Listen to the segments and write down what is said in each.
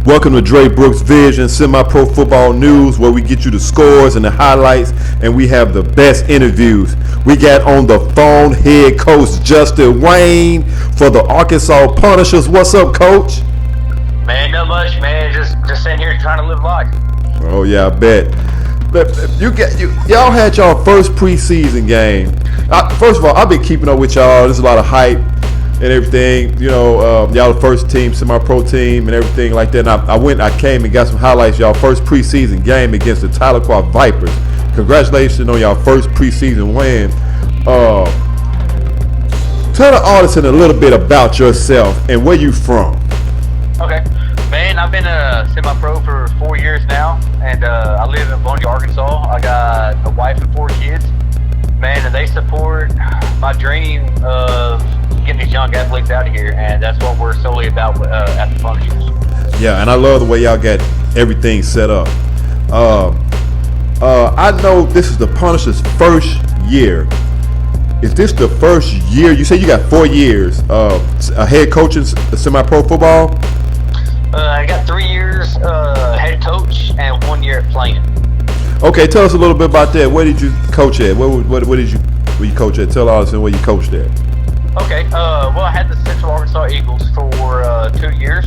Welcome to Dre Brooks' Vision, Semi-Pro Football News, where we get you the scores and the highlights, and we have the best interviews. We got on the phone head coach Justin Wayne for the Arkansas Punishers. What's up, coach? Man, not much, man. Just sitting here trying to live life. Oh yeah, I bet. Y'all had y'all first preseason game. First of all, I've been keeping up with y'all. There's a lot of hype and everything. You know, y'all the first team, semi-pro team, and everything like that. And I came and got some highlights. Y'all first preseason game against the Tahlequah Vipers. Congratulations on y'all first preseason win. Tell the audience a little bit about yourself and where you from. Okay. Man, I've been a semi-pro for 4 years now, and I live in Bungie, Arkansas. I got a wife and 4 kids. Man, and they support my dream of getting these young athletes out of here, and that's what we're solely about at the Punishers. Yeah, and I love the way y'all got everything set up. I know this is the Punishers' first year. Is this the first year? You say you got 4 years of head coaching semi-pro football? I got 3 years head coach and 1 year at playing. Okay, tell us a little bit about that. Where did you coach at? Where you coach at? Tell us where you coached at. Okay, well, I had the Central Arkansas Eagles for 2 years.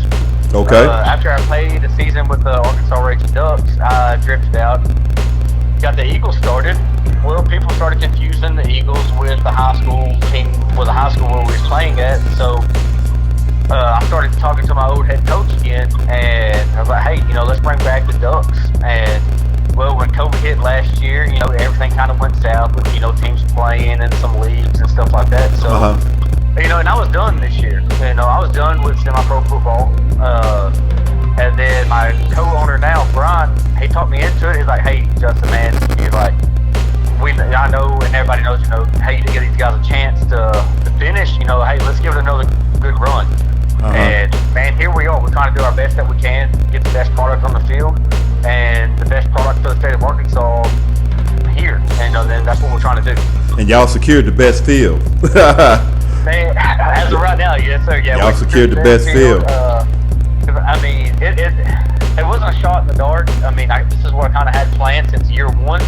Okay. After I played a season with the Arkansas Raging Ducks, I drifted out, got the Eagles started. Well, people started confusing the Eagles with the high school team, with the high school where we was playing at. So I started talking to my old head coach again, and I was like, hey, let's bring back the Ducks. And well, when COVID hit last year, everything kind of went south with, teams playing and some leagues and stuff like that. So, and I was done this year. I was done with semi-pro football. And then my co-owner now, Brian, he talked me into it. He's like, hey, Justin, man, he's like, I know, and everybody knows, hey, to give these guys a chance to finish, hey, let's give it another good run. And, man, here we are. We're trying to do our best that we can, get the best product on the field, and the best product for the state of Arkansas here. And then that's what we're trying to do. And y'all secured the best field. Man, as of right now, yes, sir. Yeah, y'all secured the best field. I mean, it wasn't a shot in the dark. I mean, this is what I kind of had planned since year one.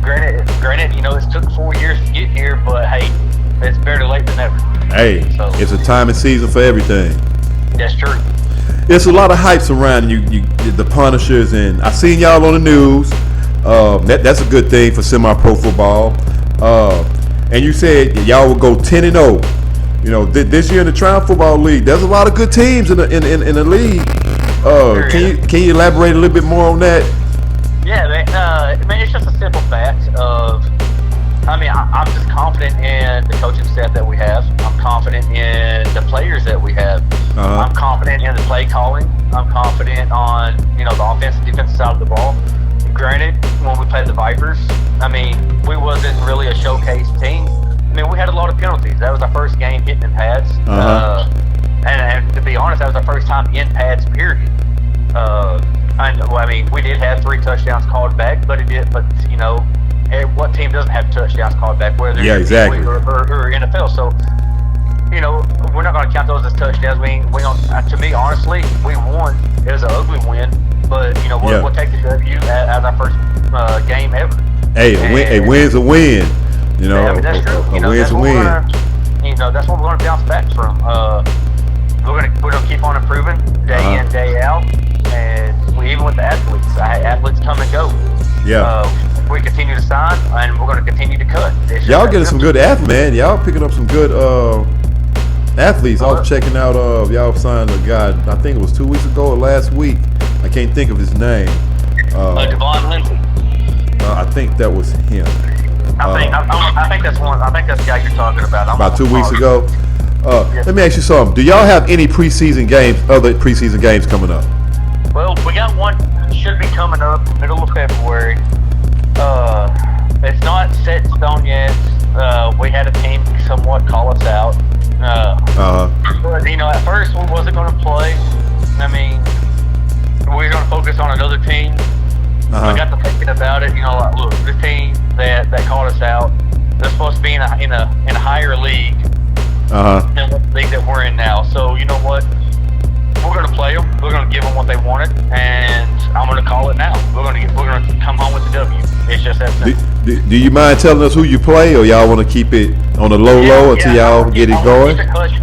Granted, it took 4 years to get here, but hey, it's better late than never. Hey, it's a time and season for everything. That's true. It's a lot of hype surrounding you, the Punishers, and I seen y'all on the news. That's a good thing for semi-pro football. And you said y'all would go 10-0. This year in the Triumph Football League, there's a lot of good teams in the league. Can you elaborate a little bit more on that? Yeah, man, it's just a simple fact of, I'm just confident in the coaching staff that we have. I'm confident in the players that we have. I'm confident in the play calling. I'm confident on, the offense and defensive side of the ball. Granted, when we played the Vipers, we wasn't really a showcase team. We had a lot of penalties. That was our first game hitting in pads. And to be honest, that was our first time in pads, period. We did have 3 touchdowns called back, but what team doesn't have touchdowns called back, whether exactly. or NFL? So, we're not going to count those as touchdowns. To me, honestly, we won. It was an ugly win, but we'll take the W as our first game ever. Hey, a win's a win. That's true. A win's a win. That's what we're going to bounce back from. We're going to keep on improving day in, day out, and even with the athletes. Athletes come and go. Yeah. We continue to sign, and we're going to continue to cut. Y'all getting some good athletes, man. Y'all picking up some good athletes. I was checking out. Y'all signed a guy. I think it was 2 weeks ago or last week. I can't think of his name. Devon Lindsay. I think that was him. I think that's one. I think that's the guy you're talking about. About 2 weeks ago. Let me ask you something. Do y'all have any preseason games, other preseason games coming up? Well, we got one. Should be coming up middle of February. It's not set in stone yet. We had a team somewhat call us out. But, at first we wasn't going to play. We were going to focus on another team. I got to thinking about it. Look, this team that called us out, they're supposed to be in a higher league than the league that we're in now. So you know what? we're gonna play them. We're gonna give them what they wanted, and I'm gonna call it now. We're gonna come home with the W. It's just that simple. Do you mind telling us who you play, or y'all want to keep it on the low until y'all get it going? Keep it hush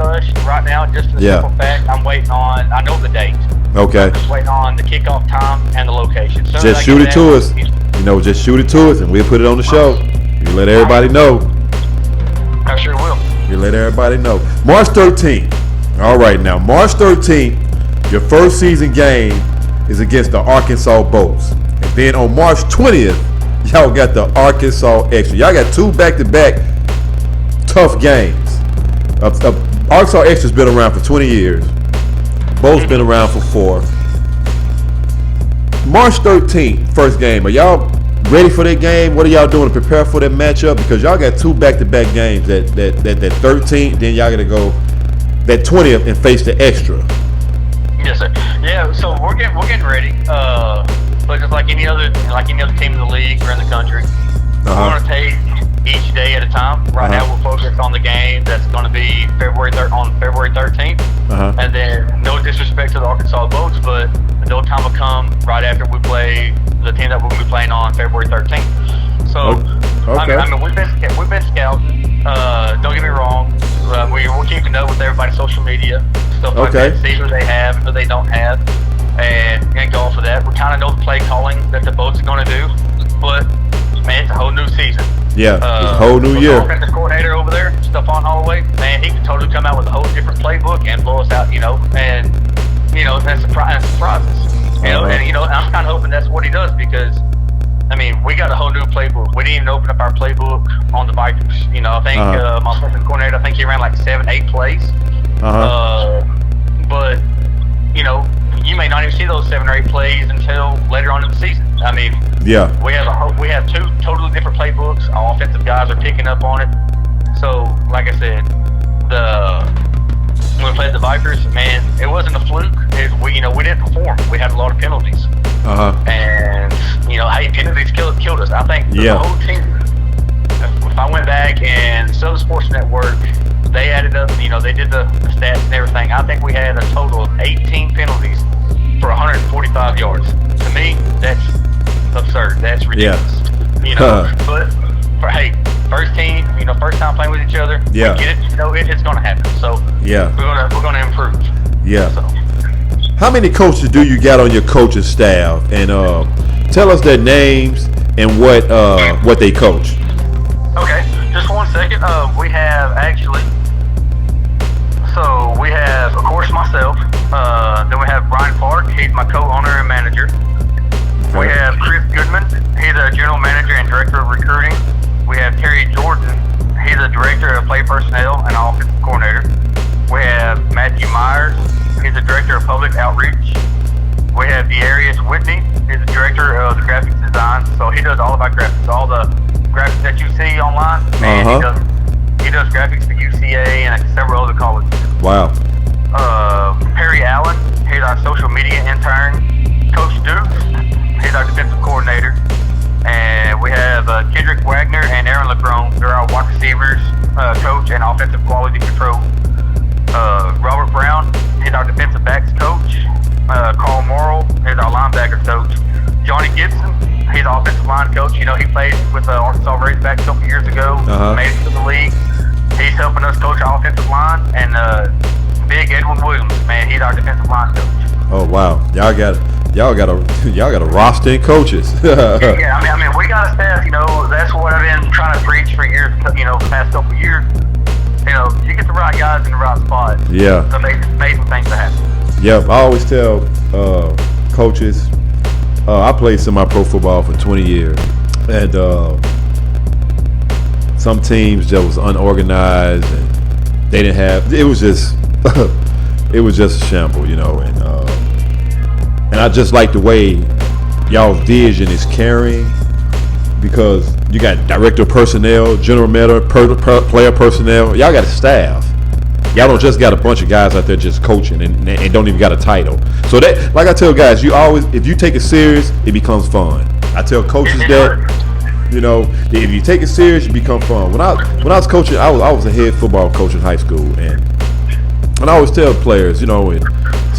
right now. Just for the simple fact, I'm waiting on. I know the date. Okay. I'm just waiting on the kickoff time and the location. Just shoot it to us. Just shoot it to us, and we'll put it on the show. You let everybody know. I sure will. You let everybody know. March 13th. All right, now March 13th, your first season game is against the Arkansas Bolts, and then on March 20th, y'all got the Arkansas Extra. Y'all got 2 back-to-back tough games. Arkansas Extra's been around for 20 years. Bolts been around for 4. March 13th, first game. Are y'all ready for that game? What are y'all doing to prepare for that matchup? Because y'all got 2 back-to-back games. That 13th, then y'all got to go that 20th and face the Extra. Yes, sir. Yeah, so we're getting ready. But just like any other team in the league or in the country, we're going to take each day at a time. Right now, we're focused on the game that's going to be February 13th. And then, no disrespect to the Arkansas Bolts, but no time will come right after we play the team that we'll be playing on February 13th. So, okay. I mean, we've been scouting. Don't get me wrong. We're keeping up with everybody's social media, stuff like that. See who they have and who they don't have, and go off of that. We kind of know the play calling that the Bolts are going to do, but man, it's a whole new season. Yeah, it's a whole new year. The offensive coordinator over there, Stephon Holloway, man, he can totally come out with a whole different playbook and blow us out, and that's surprises. And I'm kind of hoping that's what he does, because I mean, we got a whole new playbook. We didn't even open up our playbook on the Vikings. I think my offensive coordinator, I think he ran like 7-8 plays. But you may not even see those 7 or 8 plays until later on in the season. I mean, we have 2 totally different playbooks. Our offensive guys are picking up on it. So, like I said, when we played the Vipers, man, it wasn't a fluke. We didn't perform. We had a lot of penalties. And penalties killed us. I think the whole team. If I went back and Southern Sports Network, they added up. They did the stats and everything. I think we had a total of 18 penalties for 145 yards. To me, that's absurd. That's ridiculous. But first team, first time playing with each other. We get it. It's going to happen. So we're going to improve. So. How many coaches do you got on your coaching staff? And tell us their names and what they coach. Okay, just 1 second. We have of course, myself. Then we have Brian Clark. He's my co-owner and manager. We have Chris Goodman. He's a general manager and director of recruiting. We have Terry Jordan. He's a director of play personnel and offensive coordinator. We have Matthew Myers. He's the director of public outreach. We have Dearius Whitney. He's the director of the graphics design. So he does all of our graphics, all the graphics that you see online. Man, he does graphics for UCA and several other colleges. Wow. Perry Allen. He's our social media intern. Coach Dukes. He's our defensive coordinator. And we have Kendrick Wagner and Aaron LeGrone. They're our wide receivers, coach, and offensive quality control. Robert Brown, he's our defensive backs coach. Carl Morrill is our linebacker coach. Johnny Gibson, he's our offensive line coach. He played with the Arkansas Razorbacks a couple years ago, made it to the league. He's helping us coach our offensive line. And Big Edwin Williams, man, he's our defensive line coach. Oh wow, y'all got a roster of coaches. Yeah, I mean, we got a staff. That's what I've been trying to preach for years. The past couple of years. You get the right guys in the right spot. Yeah. So amazing things to happen. Yeah, I always tell coaches. I played semi-pro football for 20 years, and some teams that was unorganized and they didn't have. It was just a shamble, and I just like the way y'all's vision is carrying, because you got director of personnel, general manager, player personnel. Y'all got a staff. Y'all don't just got a bunch of guys out there just coaching and don't even got a title. So that, like I tell guys, if you take it serious, it becomes fun. I tell coaches that, if you take it serious, you become fun. When I was coaching, I was a head football coach in high school, and I always tell players, and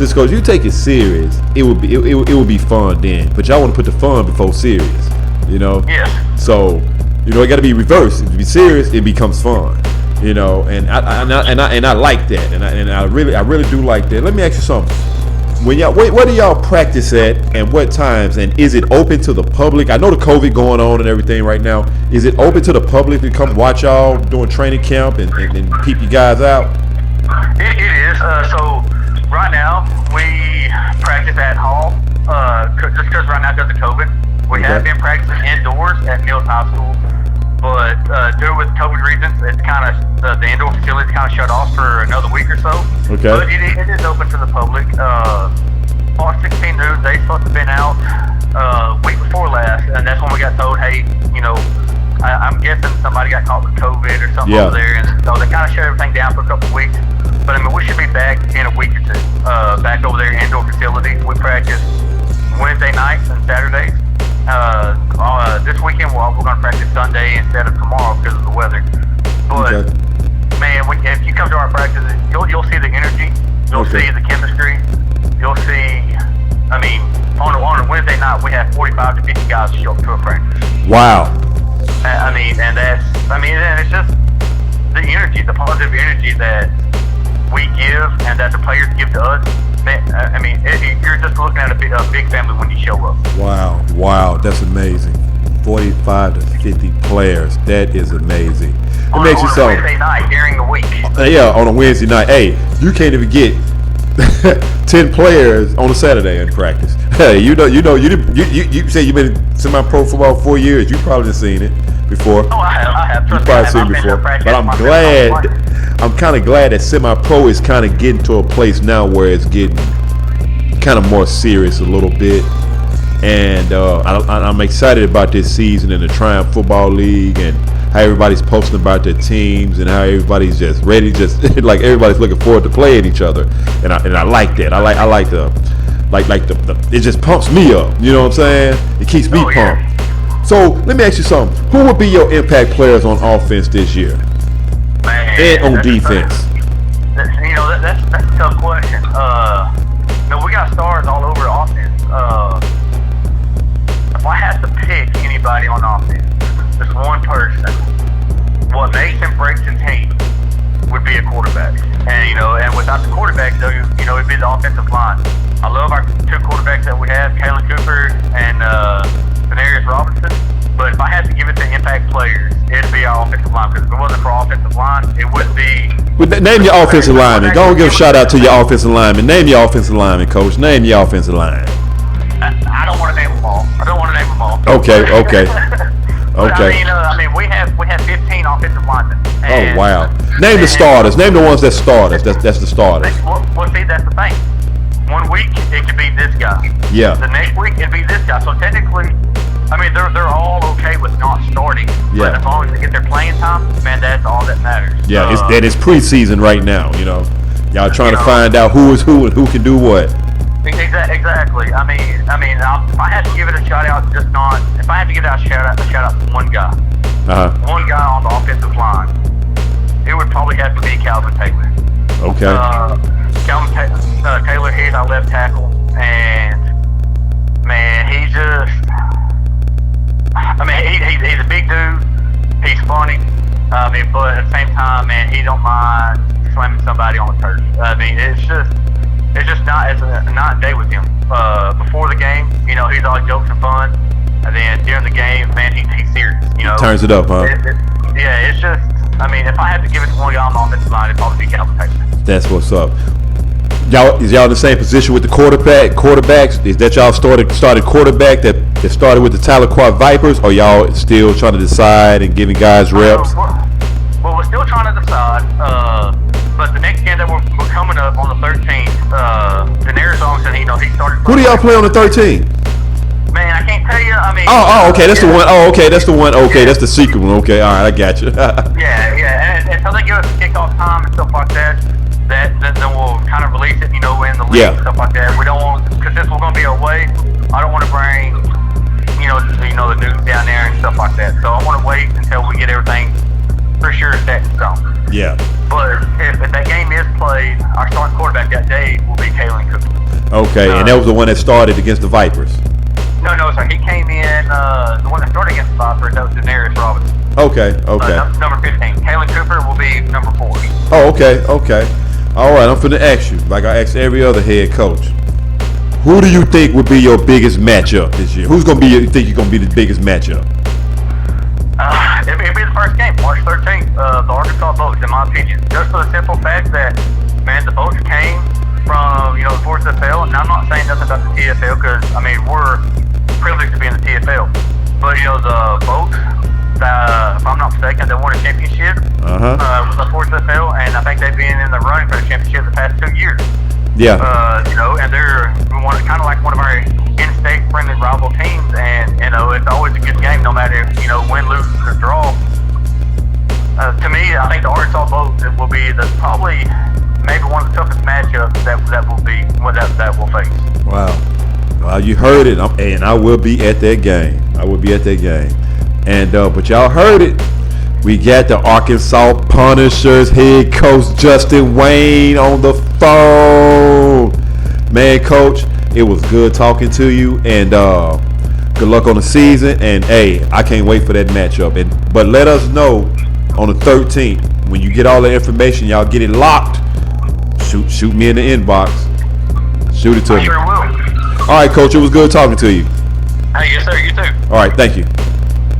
Just because you take it serious, it would be fun then. But y'all want to put the fun before serious, you know. Yes. So, you know, it got to be reversed. If you be serious, it becomes fun, you know. And I like that, and I really do like that. Let me ask you something. When y'all, where do y'all practice at, and what times, and is it open to the public? I know the COVID going on and everything right now. Is it open to the public to come watch y'all doing training camp and peep you guys out? It is. So right now we practice at Hall. Just because right now because of COVID, we have been practicing indoors at Mills High School. But due with COVID reasons, it's kind of the indoor facility is kind of shut off for another week or so. Okay. But it is open to the public. Fox 16 News, they supposed to have been out week before last, and that's when we got told, hey, you know, I'm guessing somebody got caught with COVID or something over there, and so they kind of shut everything down for a couple of weeks. But I mean, we should be back in a week or two. Back over there, indoor facility. We practice Wednesday nights and Saturdays. This weekend we're going to practice Sunday instead of tomorrow because of the weather. But man, if you come to our practices, you'll see the energy, you'll see the chemistry, you'll see. I mean, on a Wednesday night we have 45 to 50 guys show up to a practice. Wow. I mean, and it's just the energy, the positive energy that we give and that the players give to us. I mean, you're just looking at a big family when you show up. Wow, that's amazing. 45 to 50 players. That is amazing. On a Wednesday night during the week. Yeah, on a Wednesday night. Hey, you can't even get 10 players on a Saturday in practice. Hey, you say you've been in semi-pro for about 4 years. You probably have seen it before. Oh, I have. You've probably seen it before. But I'm kind of glad that semi-pro is kind of getting to a place now where it's getting kind of more serious a little bit. And I'm excited about this season in the Triumph Football League and how everybody's posting about their teams and how everybody's just ready, just like everybody's looking forward to playing each other. And I like that. I like the it just pumps me up. You know what I'm saying? It keeps me pumped. Yeah. So let me ask you something. Who would be your impact players on offense this year? Man, and on defense? That's a tough question. We got stars all over offense. If I had to pick anybody on offense, just one person, what makes and breaks a team would be a quarterback. And without the quarterback, though, it'd be the offensive line. I love our two quarterbacks that we have, Kalen Cooper and Denarius Robinson. But if I had to give it to impact players, it'd be our offensive line. Because if it wasn't for our offensive line, it wouldn't be. Name your offensive lineman. Go and give a shout out to your offensive lineman. Name your offensive lineman, Coach. Name your offensive line. I don't want to name them all. Okay. But I mean, we have 15 offensive linemen. Oh wow! Name the starters. Name the ones that starters. That's the starters. Well, see, that's the thing. 1 week it could be this guy. Yeah. The next week it'd be this guy. So technically, I mean, they're all okay with not starting. Yeah. But as long as they get their playing time, man, that's all that matters. Yeah, that is preseason right now. Y'all trying to find out who is who and who can do what. Exactly. I mean, if I had to give it a shout out, if I had to give it a shout out to one guy, one guy on the offensive line, it would probably have to be Calvin Taylor. Okay. Calvin Taylor, he's our left tackle, and man, he's a big dude. He's funny. But at the same time, man, he don't mind slamming somebody on the turf. I mean, it's just it's a night and day with him. Before the game, he's always jokes and fun, and then during the game, man, he's serious. Turns it up, huh? It's just. I mean, if I had to give it to one guy on the offensive line, it'd probably be Calvin Taylor. That's what's up. Is y'all in the same position with the quarterbacks? Is that y'all started quarterback that started with the Tahlequah Vipers, or y'all still trying to decide and giving guys reps? Well, we're still trying to decide. But the next game that we're coming up on the 13th, Denarius Robinson, he started. Who do y'all play on the 13th? Man, I can't tell you. I mean. Okay, that's the one. Okay, that's the one. Okay, that's the secret one. Okay, all right, I got you. Yeah. And so they give us kickoff time and stuff like that. Then we'll kind of release it, in the league and stuff like that. We don't want, because since we're going to be away, I don't want to bring, the news down there and stuff like that. So I want to wait until we get everything for sure set in stone. Yeah. But if that game is played, our starting quarterback that day will be Kalen Cooper. Okay, and that was the one that started against the Vipers. No, sir. He came in, the one that started against the Vipers, that was Daenerys Robinson. Okay. Number 15. Kalen Cooper will be number 4. Oh, okay. All right, I'm finna ask you, like I asked every other head coach. Who do you think would be your biggest matchup this year? Who's gonna be? You think you're gonna be the biggest matchup? It'll be the first game, March 13th. The Arkansas Boats, in my opinion, just for the simple fact that, man, the Boats came from the 4th FL, and I'm not saying nothing about the TFL because we're privileged to be in the TFL. But the Boats, if I'm not mistaken, they won a championship with the 4th FL, and I think they've been in the running for the championship the past 2 years. Yeah. And they're kind of like one of our in-state friendly rival teams, and it's always a good game, no matter win, lose, or draw. To me, I think the Arkansas Boats will be probably maybe one of the toughest matchups that we'll face. Wow. Well, you heard it, and I will be at that game. And but y'all heard it. We got the Arkansas Punishers head coach Justin Wayne on the phone. Man, Coach, it was good talking to you, and good luck on the season. And hey, I can't wait for that matchup. But let us know on the 13th when you get all the information. Y'all get it locked. Shoot me in the inbox. Shoot it to me. I sure will. All right, Coach, it was good talking to you. Hey, yes, sir. You too. All right, thank you.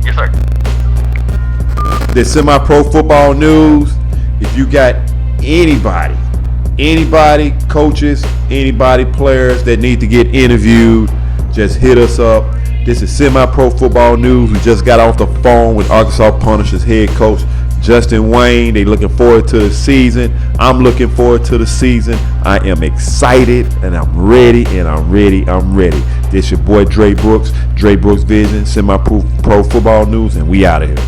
Yes, sir. This Semi-Pro Football News. If you got anybody, coaches, anybody, players that need to get interviewed, just hit us up. This is Semi-Pro Football News. We just got off the phone with Arkansas Punishers head coach Justin Wayne. They looking forward to the season. I'm looking forward to the season. I am excited, and I'm ready. This your boy Dre Brooks Vision, Semi-Pro Football News, and we out of here.